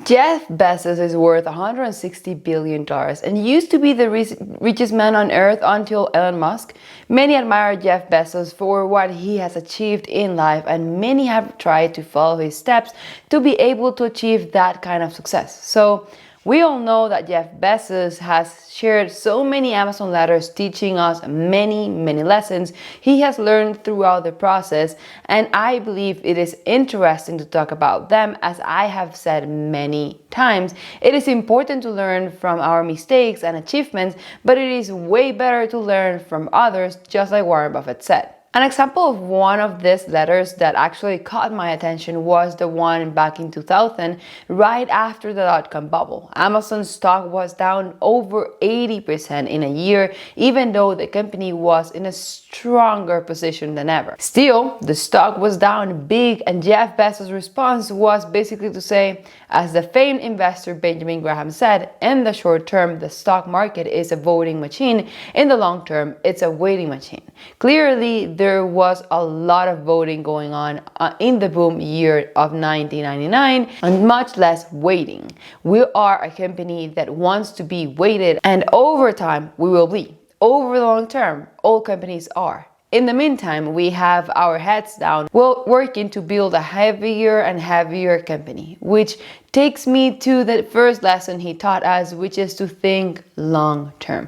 Jeff Bezos is worth $160 billion and used to be the richest man on earth until Elon Musk. Many admire Jeff Bezos for what he has achieved in life, and many have tried to follow his steps to be able to achieve that kind of success. So we all know that Jeff Bezos has shared so many Amazon letters teaching us many lessons he has learned throughout the process, and I believe it is interesting to talk about them. As I have said many times, it is important to learn from our mistakes and achievements, but it is way better to learn from others, just like Warren Buffett said. An example of one of these letters that actually caught my attention was the one back in 2000, right after the dot-com bubble. Amazon's stock was down over 80% in a year, even though the company was in a stronger position than ever. Still, the stock was down big, and Jeff Bezos' response was basically to say, as the famed investor Benjamin Graham said, in the short term, the stock market is a voting machine. In the long term, it's a waiting machine. Clearly, there was a lot of voting going on in the boom year of 1999 and much less waiting. We are a company that wants to be weighted, and over time we will be. Over the long term, all companies are. In the meantime, we have our heads down, working to build a heavier and heavier company, which takes me to the first lesson he taught us, which is to think long term.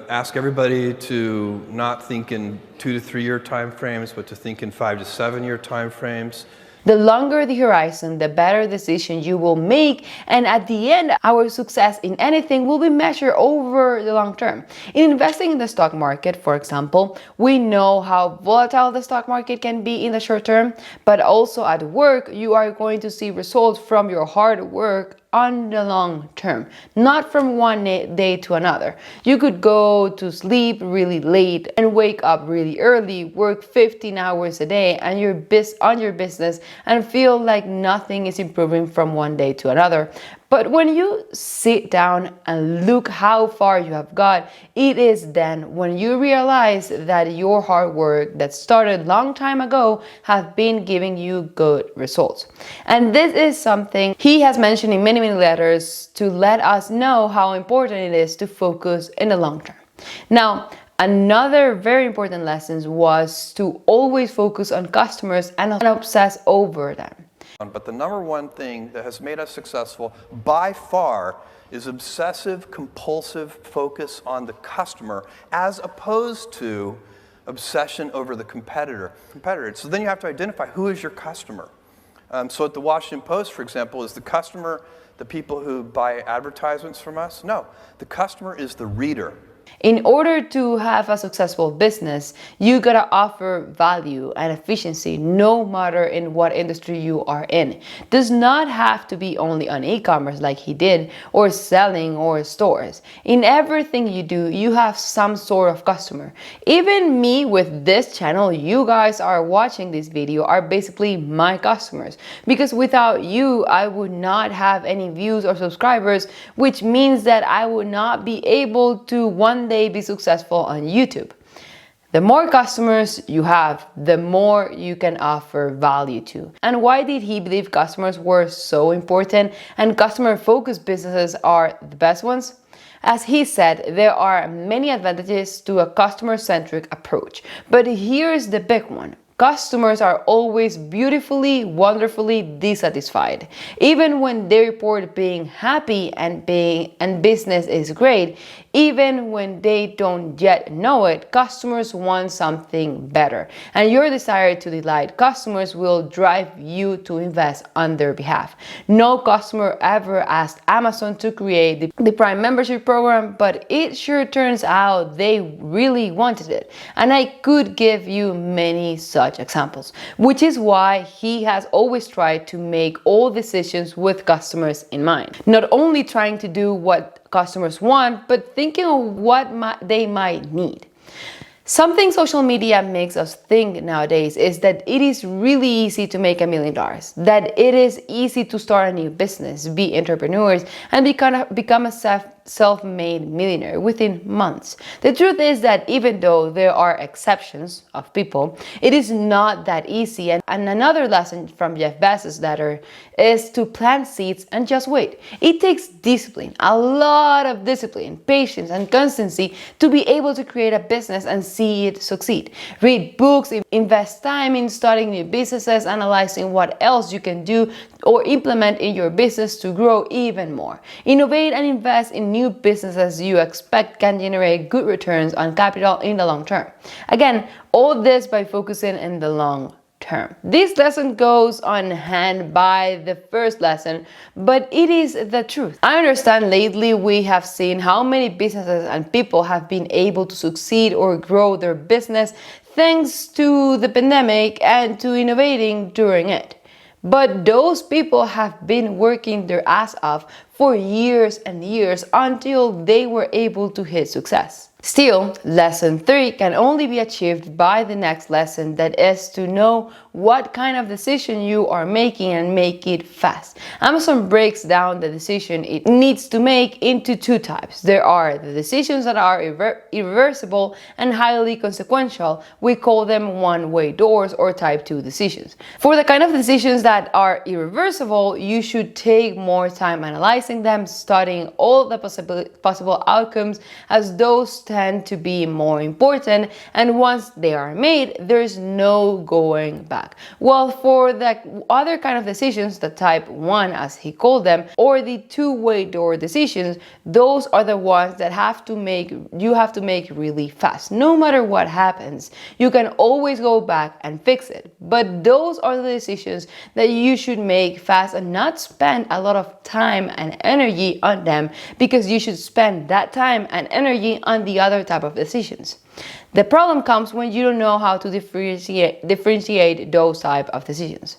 Ask everybody to not think in 2 to 3 year time frames, but to think in 5 to 7 year time frames. The longer the horizon, the better decision you will make, and at the end, our success in anything will be measured over the long term. In investing in the stock market, for example, we know how volatile the stock market can be in the short term, but also at work, you are going to see results from your hard work on the long term, not from one day to another. You could go to sleep really late and wake up really early, work 15 hours a day and on your business, and feel like nothing is improving from one day to another. But when you sit down and look how far you have got, it is then when you realize that your hard work that started long time ago have been giving you good results. And this is something he has mentioned in many letters to let us know how important it is to focus in the long term. Now, another very important lesson was to always focus on customers and obsess over them. But the number one thing that has made us successful by far is obsessive compulsive focus on the customer, as opposed to obsession over the competitor. So then you have to identify who is your customer. So at the Washington Post, for example, is the customer the people who buy advertisements from us? No, the customer is the reader. In order to have a successful business, you gotta offer value and efficiency no matter in what industry you are in. Does not have to be only on e-commerce like he did, or selling or stores. In everything you do, you have some sort of customer. Even me with this channel, you guys are watching this video are basically my customers, because without you, I would not have any views or subscribers, which means that I would not be able to one day be successful on YouTube. The more customers you have, the more you can offer value to. And why did he believe customers were so important and customer-focused businesses are the best ones? As he said, there are many advantages to a customer-centric approach, but here's the big one. Customers are always beautifully, wonderfully dissatisfied. Even when they report being happy and business is great, even when they don't yet know it, customers want something better. And your desire to delight customers will drive you to invest on their behalf. No customer ever asked Amazon to create the Prime membership program, but it sure turns out they really wanted it. And I could give you many such examples, which is why he has always tried to make all decisions with customers in mind. Not only trying to do what customers want, but thinking of what they might need. Something social media makes us think nowadays is that it is really easy to make $1 million, that it is easy to start a new business, be entrepreneurs, and become a self-made millionaire within months. The truth is that even though there are exceptions of people, it is not that easy. And another lesson from Jeff Bezos' letter is to plant seeds and just wait. It takes discipline, a lot of discipline, patience, and constancy to be able to create a business and see it succeed. Read books, invest time in starting new businesses, analyzing what else you can do or implement in your business to grow even more. Innovate and invest in new businesses you expect can generate good returns on capital in the long term. Again, all this by focusing in the long term. This lesson goes on hand by the first lesson, but it is the truth. I understand lately we have seen how many businesses and people have been able to succeed or grow their business thanks to the pandemic and to innovating during it. But those people have been working their ass off for years and years until they were able to hit success. Still, lesson 3 can only be achieved by the next lesson, that is to know what kind of decision you are making and make it fast. Amazon breaks down the decision it needs to make into 2 types. There are the decisions that are irreversible and highly consequential. We call them one-way doors or type 2 decisions. For the kind of decisions that are irreversible, you should take more time analyzing them, studying all the possible outcomes, as those tend to be more important, and once they are made, there's no going back. Well, for the other kind of decisions, the type 1 as he called them, or the two-way door decisions, those are the ones that you have to make really fast. No matter what happens, you can always go back and fix it. But those are the decisions that you should make fast and not spend a lot of time and energy on them, because you should spend that time and energy on the other type of decisions. The problem comes when you don't know how to differentiate those type of decisions.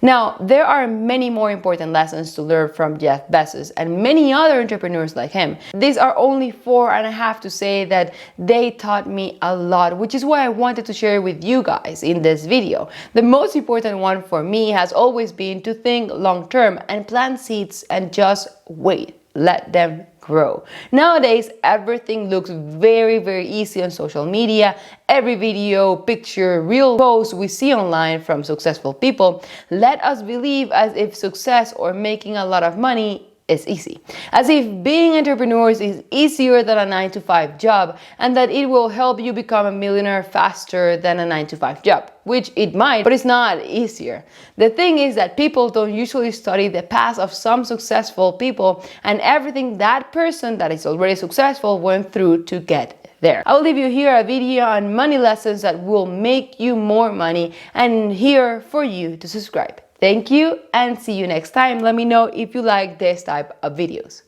Now, there are many more important lessons to learn from Jeff Bezos and many other entrepreneurs like him. These are only 4, and I have to say that they taught me a lot, which is why I wanted to share with you guys in this video. The most important one for me has always been to think long term and plant seeds and just wait. Let them grow. Nowadays, everything looks very, very easy on social media. Every video, picture, real post we see online from successful people let us believe as if success or making a lot of money is easy. As if being entrepreneurs is easier than a 9-to-5 job, and that it will help you become a millionaire faster than a 9-to-5 job, which it might, but it's not easier. The thing is that people don't usually study the past of some successful people and everything that person that is already successful went through to get there. I will leave you here a video on money lessons that will make you more money, and here for you to subscribe. Thank you and see you next time. Let me know if you like this type of videos.